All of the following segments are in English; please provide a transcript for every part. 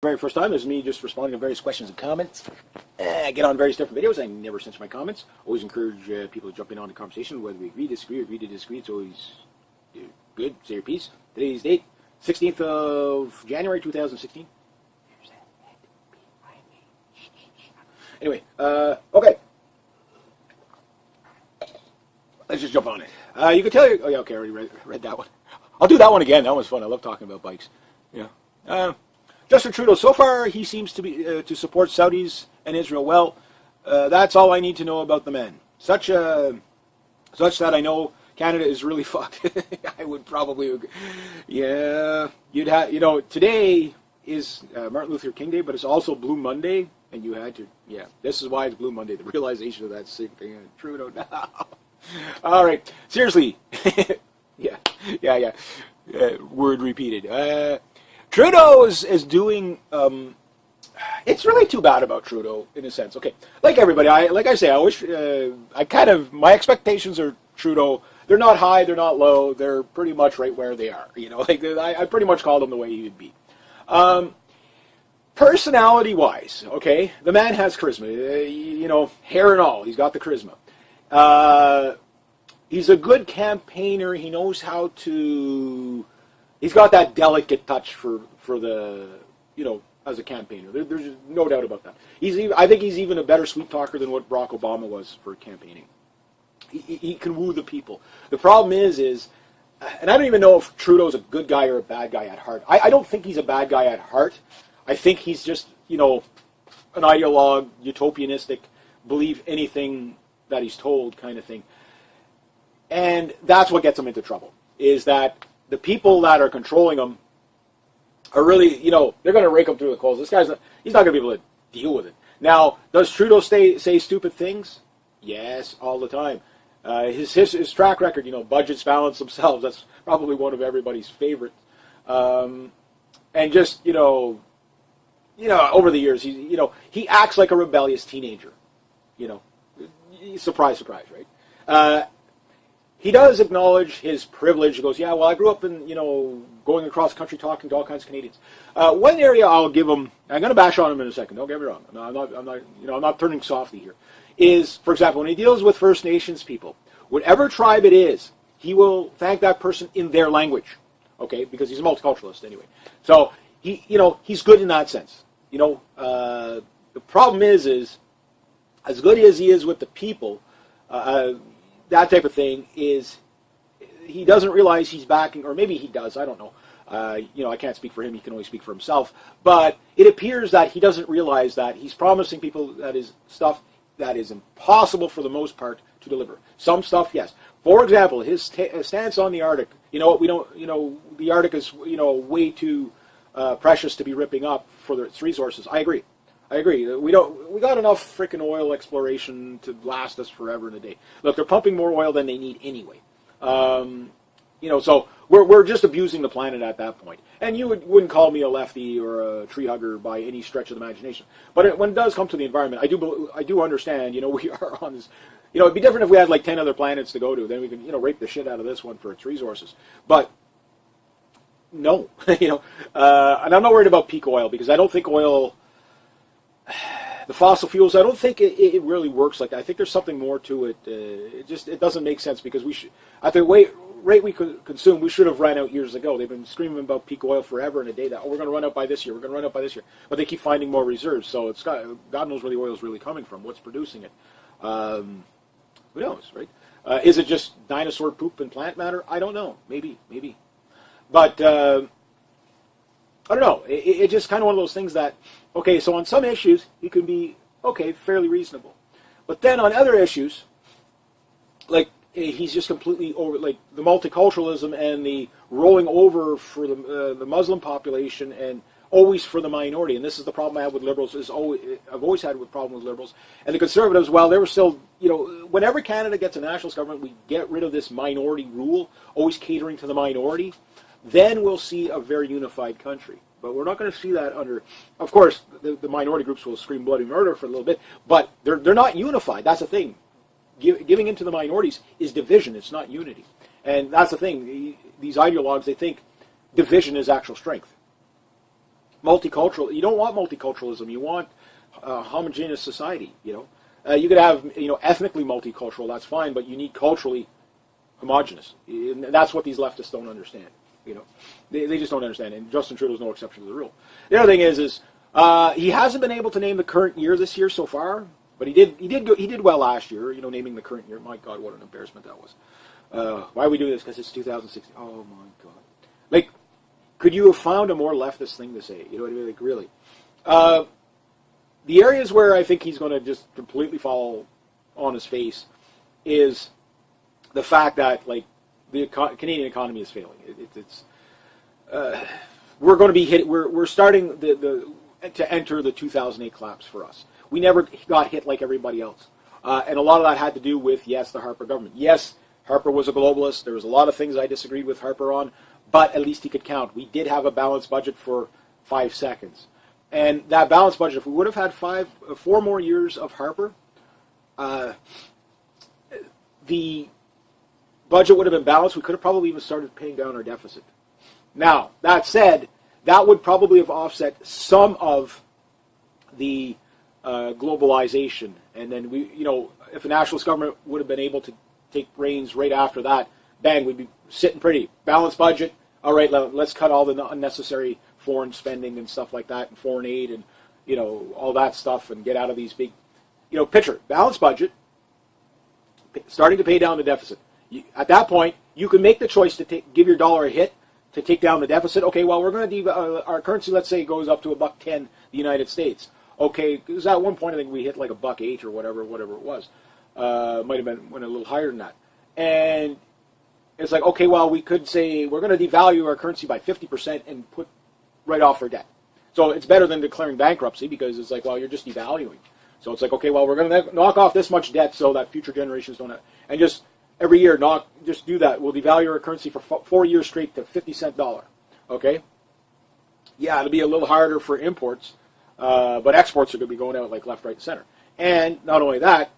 Very first time is me just responding to various questions and comments. I get on various different videos. I never censor my comments. Always encourage people to jump in on the conversation, whether we agree, disagree, agree to disagree. It's always good. Say your piece. Today's date, 16th of January, 2016. Anyway, okay. Let's just jump on it. You can tell your... Oh, yeah, okay, I already read that one. I'll do that one again. That one's fun. I love talking about bikes. Yeah. Justin Trudeau, so far he seems to be to support Saudis and Israel well. That's all I need to know about the man. Such that I know Canada is really fucked. I would probably agree. Yeah, you'd have, today is Martin Luther King Day, but it's also Blue Monday, and you had to, yeah, this is why it's Blue Monday, the realization of that sick thing. Trudeau, no. All right, seriously. yeah. Word repeated. Trudeau is doing, it's really too bad about Trudeau, in a sense. Okay, like everybody, my expectations are Trudeau, they're not high, they're not low, they're pretty much right where they are. I pretty much called him the way he would be. Personality-wise, okay, the man has charisma, hair and all, he's got the charisma. He's a good campaigner, he knows how to... He's got that delicate touch for the, as a campaigner. There's no doubt about that. I think he's even a better sweet talker than what Barack Obama was for campaigning. He can woo the people. The problem is, and I don't even know if Trudeau's a good guy or a bad guy at heart. I don't think he's a bad guy at heart. I think he's just, an ideologue, utopianistic, believe anything that he's told kind of thing. And that's what gets him into trouble, is that the people that are controlling him are really, they're going to rake him through the coals. He's not going to be able to deal with it. Now, does Trudeau say stupid things? Yes, all the time. His track record, budgets balance themselves. That's probably one of everybody's favorites. And just, over the years, he acts like a rebellious teenager. Surprise, right? He does acknowledge his privilege. He goes, yeah, well, I grew up in, going across the country talking to all kinds of Canadians. One area I'll give him, I'm going to bash on him in a second, don't get me wrong. I'm not turning softy here. Is, for example, when he deals with First Nations people, whatever tribe it is, he will thank that person in their language, okay, because he's a multiculturalist anyway. So, he's good in that sense. The problem is, as good as he is with the people, that type of thing is, he doesn't realize he's backing, or maybe he does, I don't know. I can't speak for him, he can only speak for himself. But it appears that he doesn't realize that he's promising people that is stuff that is impossible for the most part to deliver. Some stuff, yes. For example, his stance on the Arctic. The Arctic is, way too precious to be ripping up for its resources. I agree. We got enough freaking oil exploration to last us forever and a day. Look, they're pumping more oil than they need anyway. So we're just abusing the planet at that point. And you wouldn't call me a lefty or a tree hugger by any stretch of the imagination. But when it does come to the environment, I do understand. We are on this. It'd be different if we had like 10 other planets to go to. Then we can rape the shit out of this one for its resources. But no, and I'm not worried about peak oil because I don't think oil. The fossil fuels, I don't think it really works like that. I think there's something more to it. It doesn't make sense because at the rate we consume, we should have ran out years ago. They've been screaming about peak oil forever and a day that, we're going to run out by this year, But they keep finding more reserves, so God knows where the oil is really coming from, what's producing it. Who knows, right? Is it just dinosaur poop and plant matter? I don't know. Maybe. But... I don't know. It's just kind of one of those things that, okay, so on some issues, he can be, okay, fairly reasonable. But then on other issues, like, he's just completely over, like, the multiculturalism and the rolling over for the Muslim population and always for the minority. And this is the problem I have with liberals, I've always had a problem with liberals. And the conservatives, well, they were still, whenever Canada gets a nationalist government, we get rid of this minority rule, always catering to the minority. Then we'll see a very unified country. But we're not going to see that under... Of course, the minority groups will scream bloody murder for a little bit, but they're not unified. That's the thing. Giving into the minorities is division. It's not unity. And that's the thing. These ideologues, they think division is actual strength. multicultural. You don't want multiculturalism. You want a homogeneous society. You could have ethnically multicultural. That's fine, but you need culturally homogenous. And that's what these leftists don't understand. They just don't understand. And Justin Trudeau's no exception to the rule. The other thing is he hasn't been able to name the current year this year so far, but he did well last year. Naming the current year. My God, what an embarrassment that was. Why are we doing this? Because it's 2016. Oh my God. Like, could you have found a more leftist thing to say? You know what I mean? Like, really. The areas where I think he's going to just completely fall on his face is the fact that, like, the Canadian economy is failing. We're going to be hit. We're starting to enter the 2008 collapse for us. We never got hit like everybody else, and a lot of that had to do with the Harper government. Yes, Harper was a globalist. There was a lot of things I disagreed with Harper on, but at least he could count. We did have a balanced budget for 5 seconds. And that balanced budget, if we would have had 4 more years of Harper, the budget would have been balanced. We could have probably even started paying down our deficit. Now, that said, that would probably have offset some of the globalization. And then if a nationalist government would have been able to take reins right after that, bang, we'd be sitting pretty. Balanced budget. All right, let's cut all the unnecessary foreign spending and stuff like that, and foreign aid, and all that stuff, and get out of these big, picture balanced budget, starting to pay down the deficit. At that point, you can make the choice to give your dollar a hit to take down the deficit. Okay, well, we're going to our currency, let's say, goes up to $1.10, the United States. Okay, because at one point I think we hit like $1.08 or whatever it was. Might have been went a little higher than that, and it's like, okay, well, we could say we're going to devalue our currency by 50% and write off our debt. So it's better than declaring bankruptcy, because it's like, well, you're just devaluing. So it's like, okay, well, we're going to knock off this much debt so that future generations don't have, and just every year just do that. We'll devalue our currency for 4 years straight to 50-cent dollar. Okay? Yeah, it'll be a little harder for imports, but exports are going to be going out like left, right, and center. And not only that,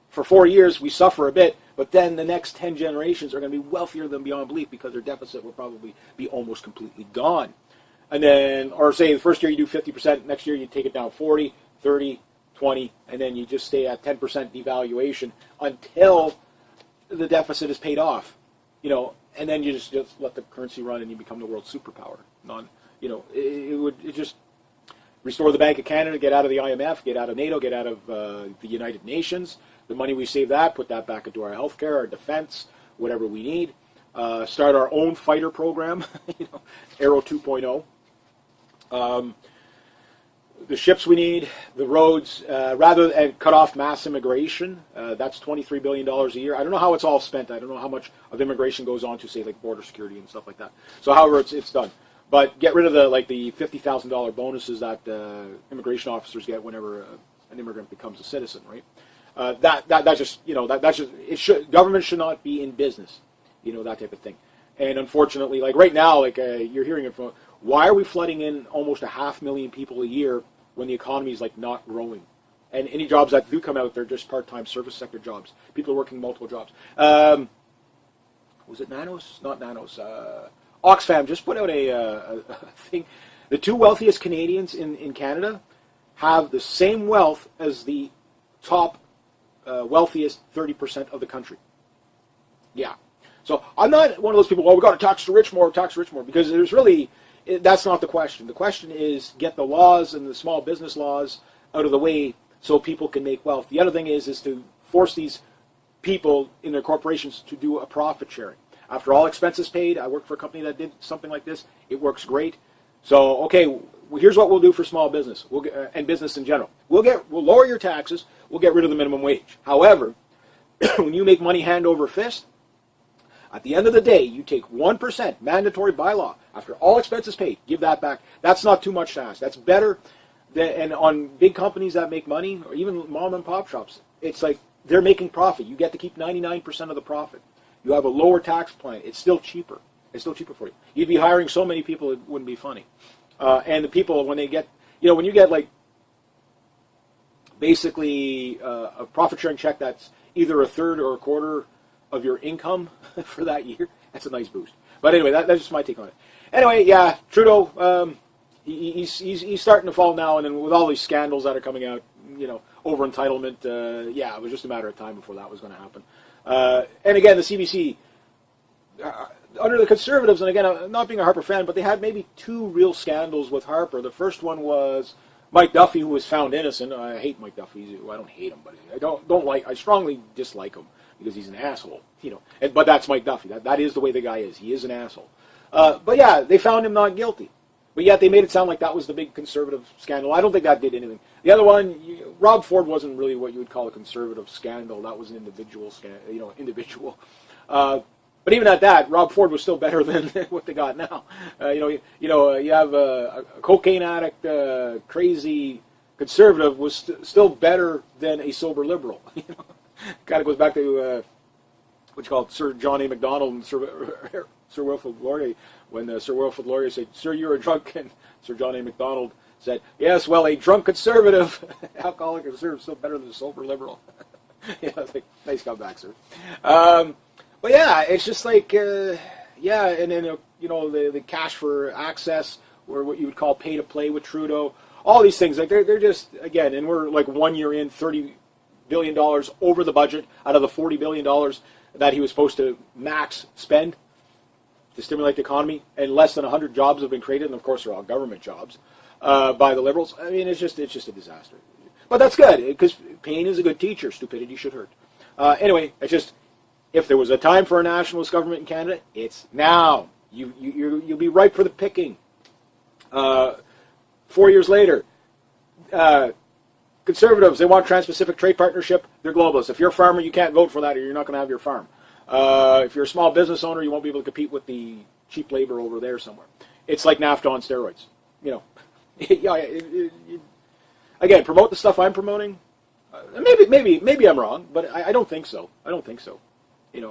for 4 years we suffer a bit, but then the next 10 generations are going to be wealthier than beyond belief, because their deficit will probably be almost completely gone. And then, or say the first year you do 50%, next year you take it down 40, 30, 20, and then you just stay at 10% devaluation until the deficit is paid off, and then you just let the currency run and you become the world's superpower. It would just restore the Bank of Canada, get out of the IMF, get out of NATO, get out of the United Nations. The money we save put that back into our healthcare, our defense, whatever we need. Start our own fighter program, Aero 2.0. The ships we need, the roads, and cut off mass immigration. That's $23 billion a year. I don't know how it's all spent. I don't know how much of immigration goes on to, say, like border security and stuff like that. So however it's done. But get rid of the $50,000 bonuses that immigration officers get whenever an immigrant becomes a citizen, right? Government should not be in business, that type of thing. And unfortunately, like right now, you're hearing it from, why are we flooding in almost 500,000 people a year when the economy is not growing? And any jobs that do come out, they're just part-time service sector jobs. People are working multiple jobs. Was it Nanos? Not Nanos. Oxfam just put out a thing. The 2 wealthiest Canadians in Canada have the same wealth as the top wealthiest 30% of the country. Yeah. So I'm not one of those people, we've got to tax the rich more, because there's really, that's not the question. The question is get the laws and the small business laws out of the way so people can make wealth. The other thing is to force these people in their corporations to do a profit sharing. After all expenses paid, I worked for a company that did something like this. It works great. So, okay, here's what we'll do for small business and business in general. We'll lower your taxes. We'll get rid of the minimum wage. However, when you make money hand over fist, at the end of the day, you take 1% mandatory by law. After all expenses paid, give that back. That's not too much to ask. That's better and on big companies that make money, or even mom and pop shops, it's like they're making profit. You get to keep 99% of the profit. You have a lower tax plan. It's still cheaper. It's still cheaper for you. You'd be hiring so many people it wouldn't be funny. And the people, when they get, when you get basically a profit sharing check that's either a third or a quarter of your income for that year, that's a nice boost. But anyway, that's just my take on it. Anyway, yeah, Trudeau, he's starting to fall now, and then with all these scandals that are coming out, over entitlement, it was just a matter of time before that was going to happen. And again, the CBC, under the Conservatives, and again, I'm not being a Harper fan, but they had maybe two real scandals with Harper. The first one was Mike Duffy, who was found innocent. I hate Mike Duffy. I don't hate him, but I strongly dislike him because he's an asshole. But that's Mike Duffy. That is the way the guy is. He is an asshole. But yeah, they found him not guilty. But yet they made it sound like that was the big conservative scandal. I don't think that did anything. The other one, Rob Ford wasn't really what you would call a conservative scandal. That was an individual individual. But even at that, Rob Ford was still better than what they got now. You have a cocaine addict, crazy conservative was still better than a sober liberal. Kind of goes back to what you call it, Sir John A. Macdonald and Sir Wilfrid Laurier, when Sir Wilfrid Laurier said, "Sir, you're a drunk," and Sir John A. Macdonald said, "Yes, well, a drunk conservative, alcoholic conservative, is still better than a sober liberal." It's like, nice comeback, sir. But yeah, it's just like, and then, the cash for access, or what you would call pay to play with Trudeau, all these things, like they're just, again, and we're like 1 year in, $30 billion over the budget out of the $40 billion that he was supposed to max spend to stimulate the economy, and less than 100 jobs have been created, and of course they're all government jobs, by the Liberals. I mean, it's just a disaster. But that's good, because pain is a good teacher. Stupidity should hurt. Anyway, it's just, if there was a time for a nationalist government in Canada, it's now. You'll be ripe for the picking. 4 years later, Conservatives, they want Trans-Pacific Trade Partnership. They're globalists. If you're a farmer, you can't vote for that, or you're not going to have your farm. If you're a small business owner, you won't be able to compete with the cheap labor over there somewhere. It's like NAFTA on steroids. Again, promote the stuff I'm promoting. Maybe I'm wrong, but I don't think so. I don't think so.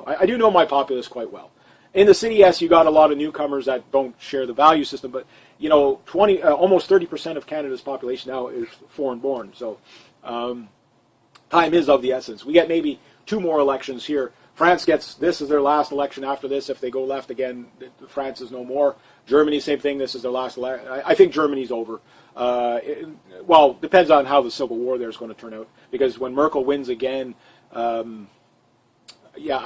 I do know my populace quite well. In the city, yes, you got a lot of newcomers that don't share the value system, but almost 30% of Canada's population now is foreign-born. So time is of the essence. We get maybe 2 more elections here. France gets, this is their last election. After this, if they go left again, France is no more. Germany, same thing. This is their last election. I think Germany's over. Well, depends on how the civil war there is going to turn out. Because when Merkel wins again, I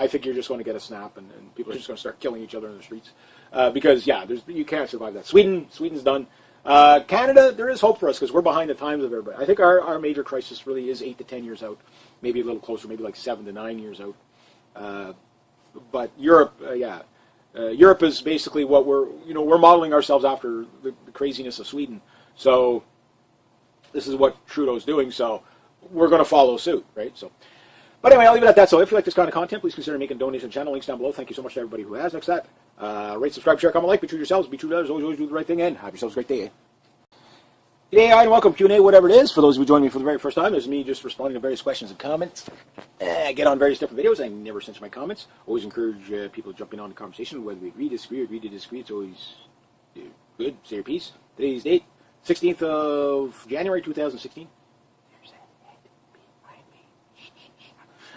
think you're just going to get a snap, and people are just going to start killing each other in the streets. Because you can't survive that. Sweden's done. Canada, there is hope for us because we're behind the times of everybody. I think our major crisis really is 8 to 10 years out, maybe a little closer, maybe like 7 to 9 years out. But Europe, Europe is basically what we're modeling ourselves after the craziness of Sweden. So this is what Trudeau's doing. So we're going to follow suit, right? So. But anyway, I'll leave it at that. So if you like this kind of content, please consider making a donation to the channel. Links down below. Thank you so much to everybody who has. Next to that, rate, subscribe, share, comment, like. Be true to yourselves. Be true to others. Always do the right thing. And have yourselves a great day. G'day, hi, and welcome Q&A, whatever it is. For those of you joining me for the very first time, there's me just responding to various questions and comments. I get on various different videos. I never censor my comments. Always encourage people to jump in on the conversation, whether we agree, disagree, or agree to disagree. It's always good. Say your piece. Today's date, 16th of January, 2016.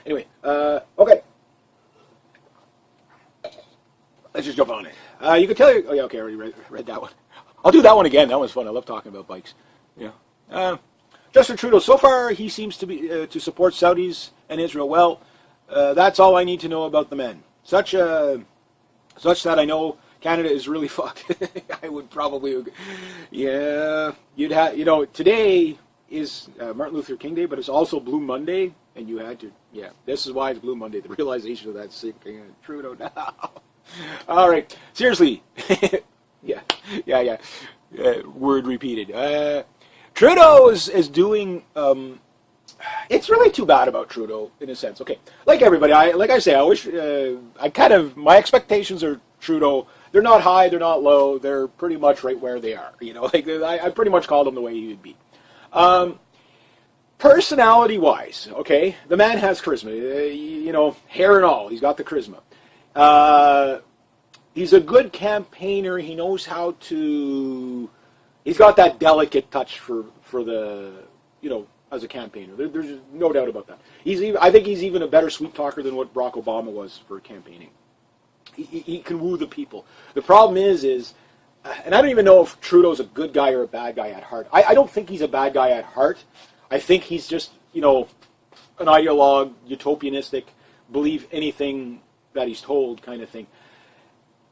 Anyway, okay. Let's just jump on it. You can tell you. Oh yeah, okay. I already read that one. I'll do that one again. That one's fun. I love talking about bikes. Yeah. Justin Trudeau. So far, he seems to be to support Saudis and Israel. Well, that's all I need to know about the men. Such that I know Canada is really fucked. I would probably. Yeah. You'd have. Today is Martin Luther King Day, but it's also Blue Monday. And you had to, this is why it's Blue Monday, the realization of that sick Trudeau now. All right, seriously. Yeah. Word repeated. Trudeau is doing, it's really too bad about Trudeau, in a sense. Okay, like everybody, I wish, my expectations are Trudeau, they're not high, they're not low, they're pretty much right where they are. I pretty much called him the way he would be. Personality-wise, okay, the man has charisma, hair and all. He's got the charisma. He's a good campaigner. He knows how to. He's got that delicate touch for the, as a campaigner. There's no doubt about that. I think he's even a better sweet talker than what Barack Obama was for campaigning. He can woo the people. The problem is and I don't even know if Trudeau's a good guy or a bad guy at heart. I don't think he's a bad guy at heart. I think he's just, you know, an ideologue, utopianistic, believe anything that he's told kind of thing.